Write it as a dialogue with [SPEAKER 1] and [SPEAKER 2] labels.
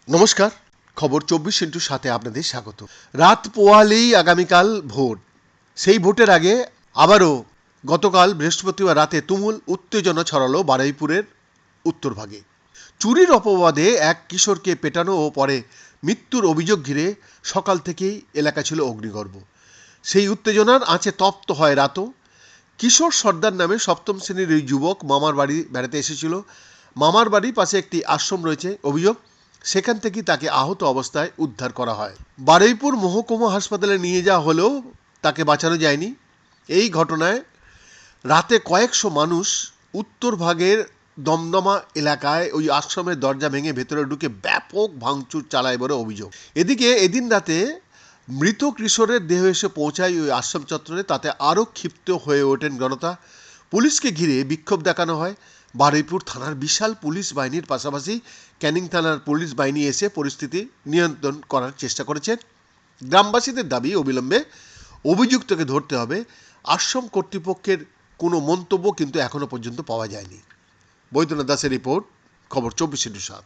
[SPEAKER 1] নমস্কার, খবর 24x7 আপনাদের স্বাগত। রাত পোহালেই আগামীকাল ভোট। সেই ভোটের আগে আবারও গতকাল বৃহস্পতিবার রাতে তুমুল উত্তেজনা ছড়ালো বারুইপুরের উত্তরভাগে। চুরির অপবাদে এক কিশোরকে পেটানো ও পরে মৃত্যুর অভিযোগ ঘিরে সকাল থেকেই এলাকা ছিল অগ্নিগর্ভ। সেই উত্তেজনার আঁচে তপ্ত হয় রাতও। কিশোর সর্দার নামে সপ্তম শ্রেণীর এই যুবক মামার বাড়ি বেড়াতে এসেছিল। মামার বাড়ির পাশে একটি আশ্রম রয়েছে। অভিযোগ, সেখান থেকেই তাকে আহত অবস্থায় উদ্ধার করা হয়। বারুইপুর মহকুমা হাসপাতালে নিয়ে যাওয়া হলেও তাকে বাঁচানো যায়নি। এই ঘটনায় রাতে কয়েকশো মানুষ উত্তরভাগের দমদমা এলাকায় ওই আশ্রমের দরজা ভেঙে ভেতরে ঢুকে ব্যাপক ভাঙচুর চালায় বলে অভিযোগ। এদিকে এদিন রাতে মৃত কিশোরের দেহ এসে পৌঁছায় ওই আশ্রম চত্বরে। তাতে আরও ক্ষিপ্ত হয়ে ওঠেন জনতা। পুলিশকে ঘিরে বিক্ষোভ দেখানো হয়। বারুইপুর থানার বিশাল পুলিশ বাহিনীর পাশাপাশি ক্যানিং থানার পুলিশ বাহিনী এসে পরিস্থিতি নিয়ন্ত্রণ করার চেষ্টা করেছেন। গ্রামবাসীদের দাবি, অবিলম্বে অভিযুক্তকে ধরতে হবে। আশ্রম কর্তৃপক্ষের কোনো মন্তব্য কিন্তু এখনো পর্যন্ত পাওয়া যায়নি। বৈদ্যনাথ দাসের রিপোর্ট, খবর 24x7।